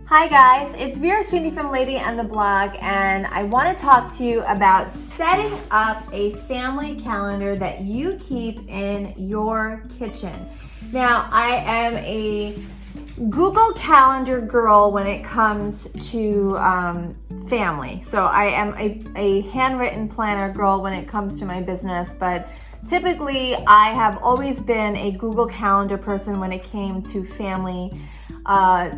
Hi guys, it's Vera Sweeney from Lady and the Blog, and I want to talk to you about setting up a family calendar that you keep in your kitchen. Now, I am a Google Calendar girl when it comes to family. So I am a handwritten planner girl when it comes to my business, but typically I have always been a Google Calendar person when it came to family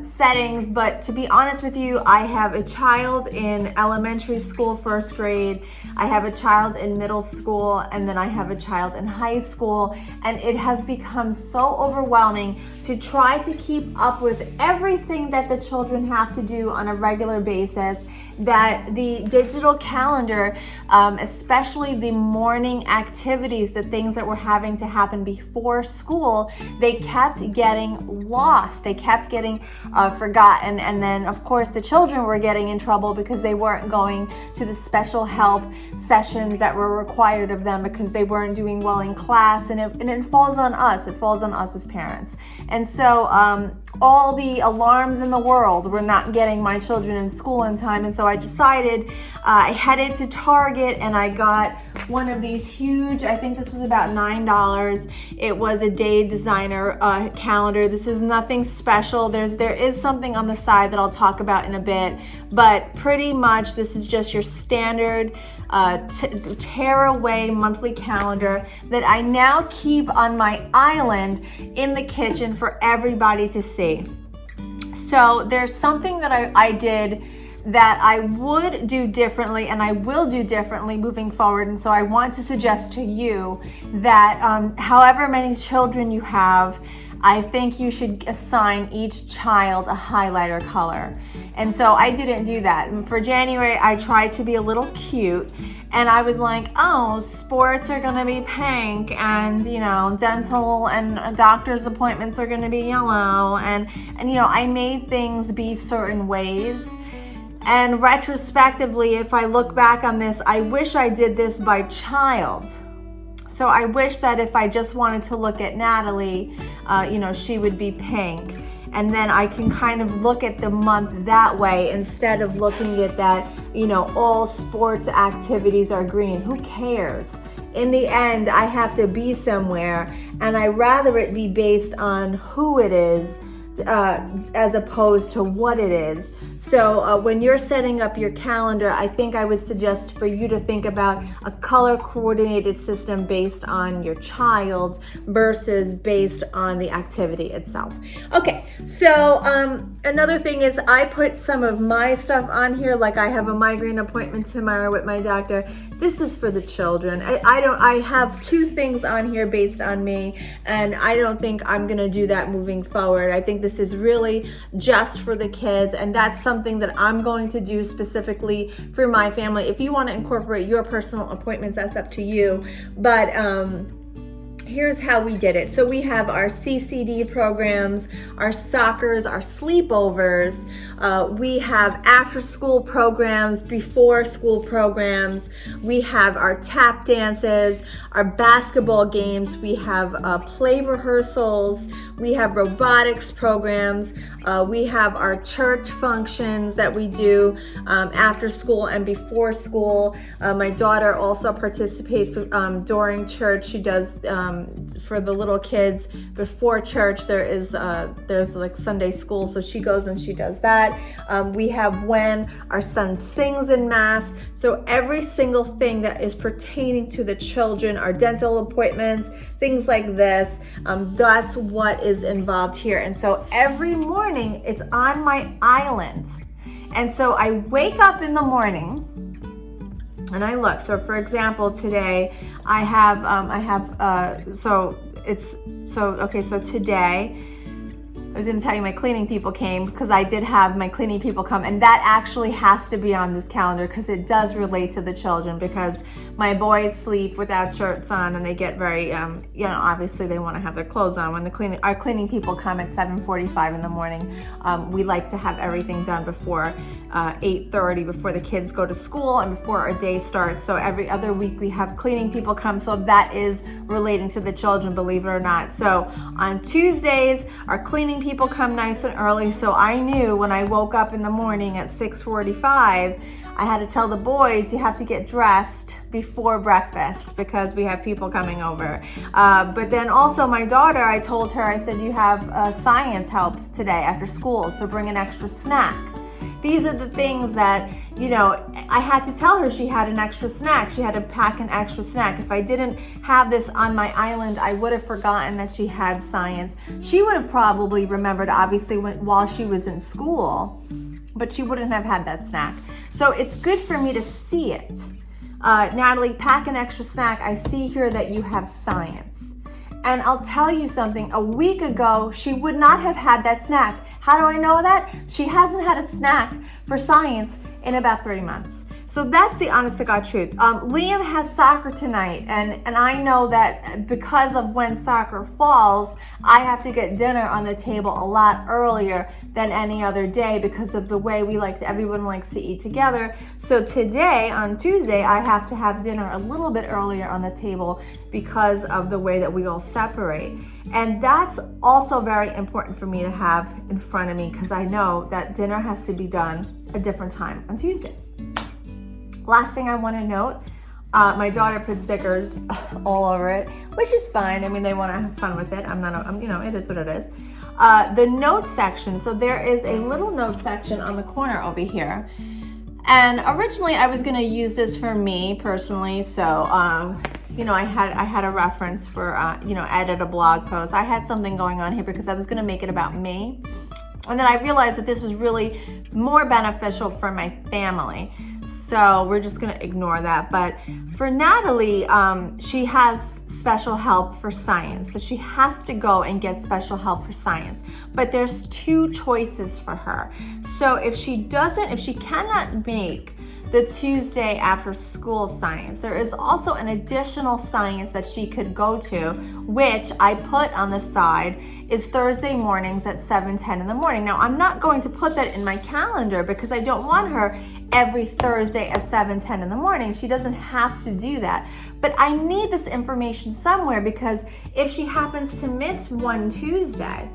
settings. But to be honest with you, I have a child in elementary school, first grade. I have a child in middle school, and then I have a child in high school. And it has become so overwhelming to try to keep up with everything that the children have to do on a regular basis, that the digital calendar, especially the morning activities, the things that were having to happen before school, they kept getting lost. They kept getting forgotten. And then, of course, the children were getting in trouble because they weren't going to the special help sessions that were required of them because they weren't doing well in class. And it falls on us. It falls on us as parents. And so all the alarms in the world were not getting my children in school in time. And so I decided, I headed to Target and I got one of these huge, I think this was about $9. It was a day designer calendar. This is nothing special. There is something on the side that I'll talk about in a bit, but pretty much this is just your standard tearaway monthly calendar that I now keep on my island in the kitchen for everybody to see. So there's something that I did that I would do differently, and I will do differently moving forward. And so I want to suggest to you that however many children you have, I think you should assign each child a highlighter color. And so I didn't do that. And for January, I tried to be a little cute. And I was like, oh, sports are gonna be pink, and dental and doctor's appointments are gonna be yellow. And I made things be certain ways. And retrospectively, if I look back on this, I wish I did this by child. So I wish that if I just wanted to look at Natalie, she would be pink. And then I can kind of look at the month that way instead of looking at that, all sports activities are green. Who cares? In the end, I have to be somewhere, and I rather it be based on who it is as opposed to what it is. So when you're setting up your calendar, I think I would suggest for you to think about a color coordinated system based on your child versus based on the activity itself. Okay, so another thing is I put some of my stuff on here, like I have a migraine appointment tomorrow with my doctor. This is for the children. I have two things on here based on me, and I don't think I'm gonna do that moving forward. I think this is really just for the kids, and that's something that I'm going to do specifically for my family. If you want to incorporate your personal appointments, that's up to you. But here's how we did it. So we have our CCD programs, our soccers, our sleepovers. We have after school programs, before school programs. We have our tap dances, our basketball games. We have play rehearsals. We have robotics programs. We have our church functions that we do after school and before school. My daughter also participates during church. She does for the little kids before church. There's like Sunday school, so she goes and she does that. We have when our son sings in mass. So every single thing that is pertaining to the children, our dental appointments, things like this, that's what is involved here. And so every morning it's on my island. And so I wake up in the morning and I look. So for example, today so today I was going to tell you my cleaning people came, because I did have my cleaning people come, and that actually has to be on this calendar because it does relate to the children, because my boys sleep without shirts on and they get very, obviously they want to have their clothes on. When our cleaning people come at 7:45 in the morning, we like to have everything done before 8:30, before the kids go to school and before our day starts. So every other week we have cleaning people come, so that is relating to the children, believe it or not. So on Tuesdays, our cleaning people people come nice and early, so I knew when I woke up in the morning at 6:45, I had to tell the boys, you have to get dressed before breakfast because we have people coming over. But then also my daughter, I told her, I said, you have science help today after school, so bring an extra snack. These are the things that, I had to tell her she had an extra snack. She had to pack an extra snack. If I didn't have this on my island, I would have forgotten that she had science. She would have probably remembered, obviously, while she was in school, but she wouldn't have had that snack. So it's good for me to see it. Natalie, pack an extra snack. I see here that you have science. And I'll tell you something, a week ago, she would not have had that snack. How do I know that? She hasn't had a snack for science in about 3 months. So that's the honest to God truth. Liam has soccer tonight, and I know that because of when soccer falls, I have to get dinner on the table a lot earlier than any other day because of the way everyone likes to eat together. So today, on Tuesday, I have to have dinner a little bit earlier on the table because of the way that we all separate. And that's also very important for me to have in front of me because I know that dinner has to be done a different time on Tuesdays. Last thing I want to note, my daughter put stickers all over it, which is fine. I mean, they want to have fun with it. It is what it is. The note section. So there is a little note section on the corner over here. And originally I was going to use this for me personally. So, I had a reference for, edit a blog post. I had something going on here because I was going to make it about me. And then I realized that this was really more beneficial for my family. So we're just going to ignore that. But for Natalie, she has special help for science. So she has to go and get special help for science. But there's 2 choices for her. So if she cannot make the Tuesday after school science, there is also an additional science that she could go to, which I put on the side, is Thursday mornings at 7:10 in the morning. Now, I'm not going to put that in my calendar because I don't want her every Thursday at 7:10 in the morning. She doesn't have to do that. But I need this information somewhere because if she happens to miss one Tuesday,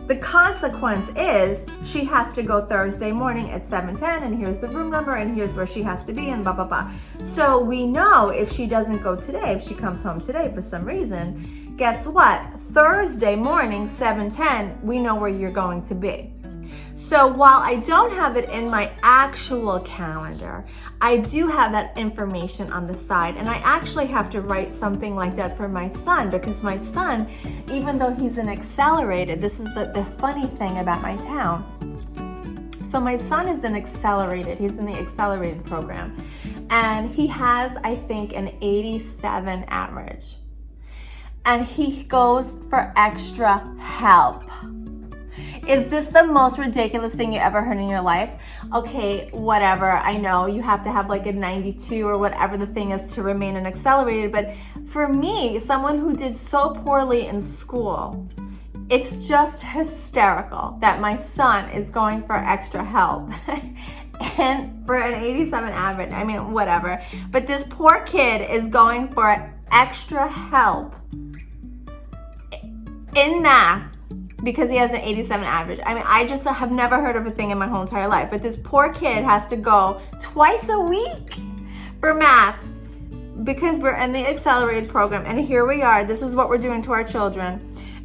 the consequence is she has to go Thursday morning at 7:10 and here's the room number and here's where she has to be and blah, blah, blah. So we know if she doesn't go today, if she comes home today for some reason, guess what? Thursday morning, 7:10, we know where you're going to be. So while I don't have it in my actual calendar, I do have that information on the side. And I actually have to write something like that for my son because my son, even though he's an accelerated, this is the funny thing about my town. So my son is he's in the accelerated program. And he has, I think, an 87 average. And he goes for extra help. Is this the most ridiculous thing you ever heard in your life? Okay, whatever. I know you have to have like a 92 or whatever the thing is to remain an accelerated. But for me, someone who did so poorly in school, it's just hysterical that my son is going for extra help. And for an 87 average, I mean, whatever. But this poor kid is going for extra help in math because he has an 87 average. I mean, I just have never heard of a thing in my whole entire life. But this poor kid has to go twice a week for math because we're in the accelerated program. And here we are. This is what we're doing to our children.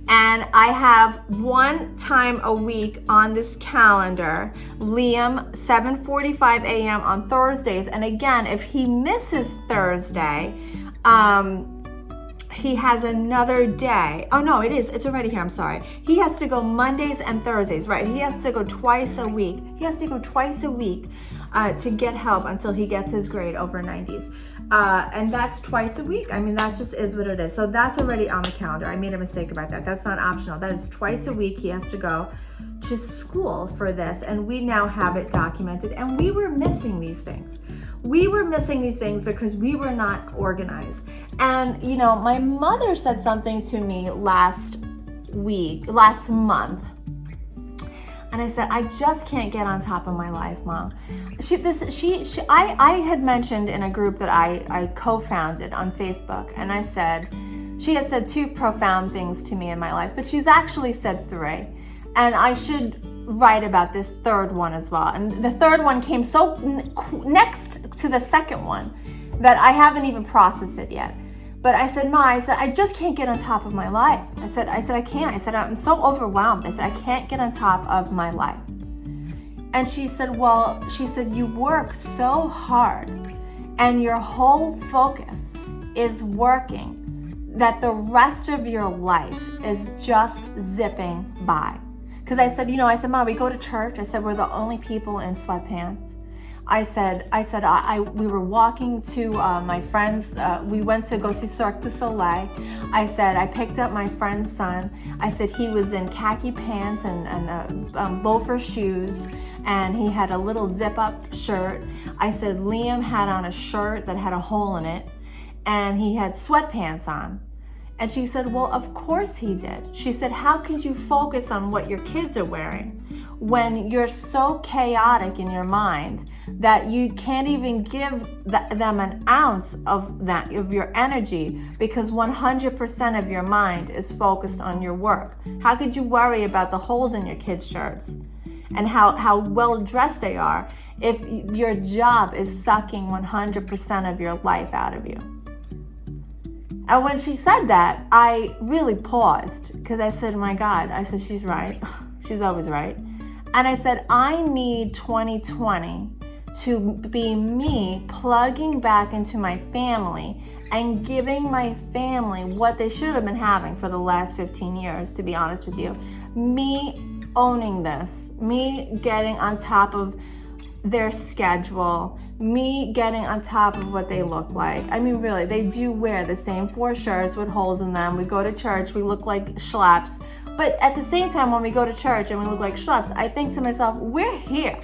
And I have one time a week on this calendar, Liam, 7:45 a.m. on Thursdays. And again, if he misses Thursday, he has another day. Oh no, it's already here, I'm sorry. He has to go Mondays and Thursdays, right? He has to go twice a week. To get help until he gets his grade over 90s. And that's twice a week. I mean, that just is what it is. So that's already on the calendar. I made a mistake about that. That's not optional. That is twice a week he has to go to school for this. And we now have it documented. And we were missing these things. We were missing these things because we were not organized. And, you know, my mother said something to me last month. And I said, I just can't get on top of my life, Mom. I had mentioned in a group that I co-founded on Facebook, and I said, she has said 2 profound things to me in my life, but she's actually said 3. And I should write about this third one as well. And the third one came so next to the second one that I haven't even processed it yet. But I said, Ma, I just can't get on top of my life. I said, I can't. I said, I'm so overwhelmed. I said, I can't get on top of my life. And she said, you work so hard and your whole focus is working that the rest of your life is just zipping by. Because I said, Ma, we go to church. I said, we're the only people in sweatpants. I said, we were walking to my friends. We went to go see Cirque du Soleil. I said, I picked up my friend's son. I said, he was in khaki pants and loafer shoes, and he had a little zip-up shirt. I said, Liam had on a shirt that had a hole in it, and he had sweatpants on. And she said, well, of course he did. She said, how could you focus on what your kids are wearing when you're so chaotic in your mind that you can't even give them an ounce of your energy because 100% of your mind is focused on your work? How could you worry about the holes in your kids' shirts and how well dressed they are if your job is sucking 100% of your life out of you? And when she said that, I really paused because I said, my God, I said, she's right. She's always right. And I said, I need 2020 to be me plugging back into my family and giving my family what they should have been having for the last 15 years, to be honest with you. Me owning this, me getting on top of their schedule, me getting on top of what they look like. I mean, really, they do wear the same 4 shirts with holes in them. We go to church, we look like schleps. But at the same time, when we go to church and we look like schleps, I think to myself, we're here.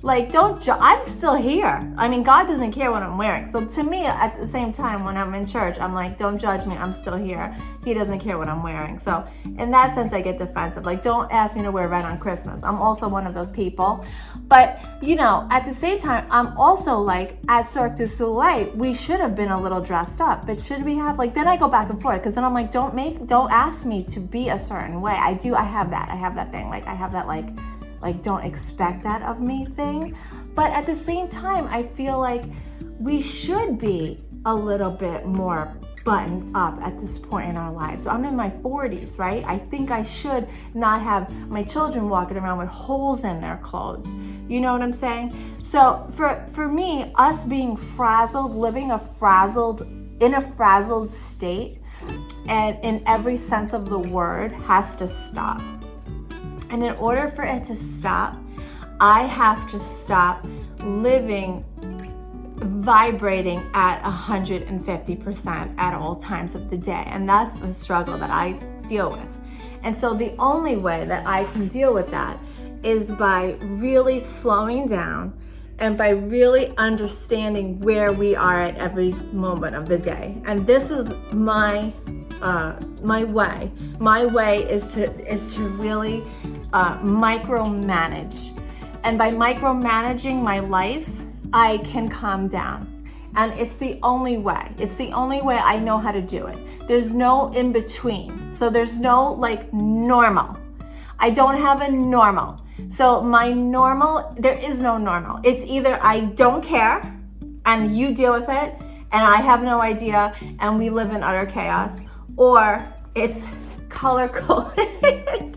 Like, I'm still here. I mean, God doesn't care what I'm wearing. So to me, at the same time, when I'm in church, I'm like, don't judge me, I'm still here. He doesn't care what I'm wearing. So in that sense, I get defensive. Like, don't ask me to wear red on Christmas. I'm also one of those people. But, at the same time, I'm also like, at Cirque du Soleil, we should have been a little dressed up. But should we have, then I go back and forth. Because then I'm like, don't ask me to be a certain way. I have that thing. I have that, don't expect that of me thing. But at the same time, I feel like we should be a little bit more buttoned up at this point in our lives. So I'm in my 40s, right? I think I should not have my children walking around with holes in their clothes. You know what I'm saying? So for me, us being frazzled, living in a frazzled state, and in every sense of the word, has to stop. And in order for it to stop, I have to stop living, vibrating at 150% at all times of the day. And that's a struggle that I deal with. And so the only way that I can deal with that is by really slowing down and by really understanding where we are at every moment of the day. And this is my way. My way is to really micromanage. And by micromanaging my life, I can calm down. And it's the only way. It's the only way I know how to do it. There's no in between. So there's no normal. I don't have a normal. So my normal, there is no normal. It's either I don't care and you deal with it and I have no idea and we live in utter chaos, or it's color-coded.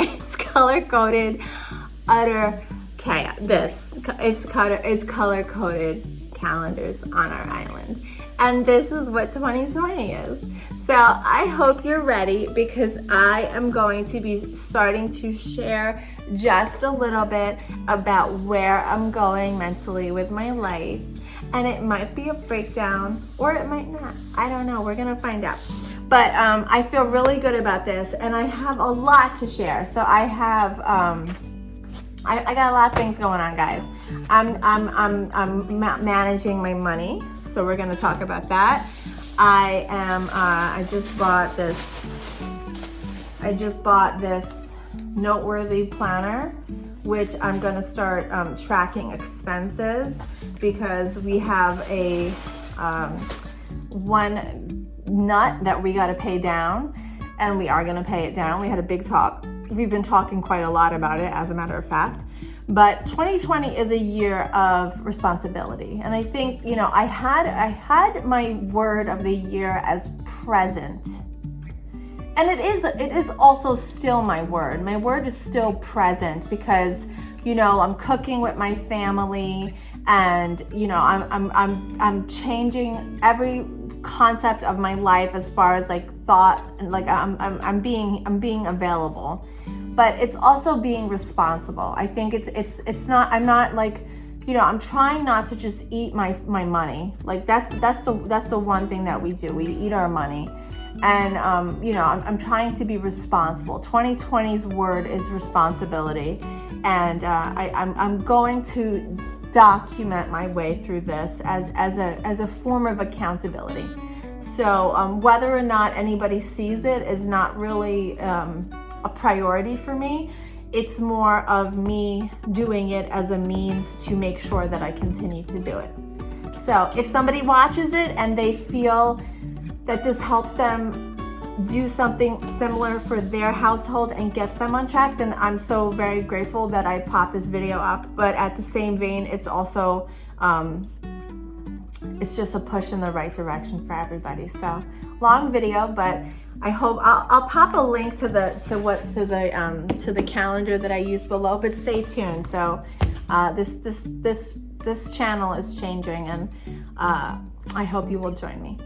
It's color-coded, utter chaos. It's color-coded calendars on our island. And this is what 2020 is. So I hope you're ready, because I am going to be starting to share just a little bit about where I'm going mentally with my life. And it might be a breakdown or it might not. I don't know. We're going to find out. But I feel really good about this, and I have a lot to share. So I have, I got a lot of things going on, guys. I'm managing my money, so we're gonna talk about that. I just bought this Noteworthy planner, which I'm gonna start tracking expenses, because we have a one nut that we got to pay down, and we are going to pay it down. We had a big talk we've been talking quite a lot about it, as a matter of fact. But 2020 is a year of responsibility. And I think, you know, I had my word of the year as present. And it is also still my word. My word is still present because, you know, I'm cooking with my family, and, you know, I'm changing every concept of my life as far as like thought, and like I'm being available. But it's also being responsible. I think it's not, I'm not like, you know, I'm trying not to just eat my money. Like that's the one thing that we do. We eat our money. And, you know, I'm trying to be responsible. 2020's word is responsibility. And I'm going to document my way through this as a form of accountability. So whether or not anybody sees it is not really a priority for me. It's more of me doing it as a means to make sure that I continue to do it. So if somebody watches it and they feel that this helps them do something similar for their household and gets them on track, then I'm so very grateful that I popped this video up. But at the same vein, it's also it's just a push in the right direction for everybody. So long video, but I hope I'll pop a link to the calendar that I use below. But stay tuned. So this channel is changing, and I hope you will join me.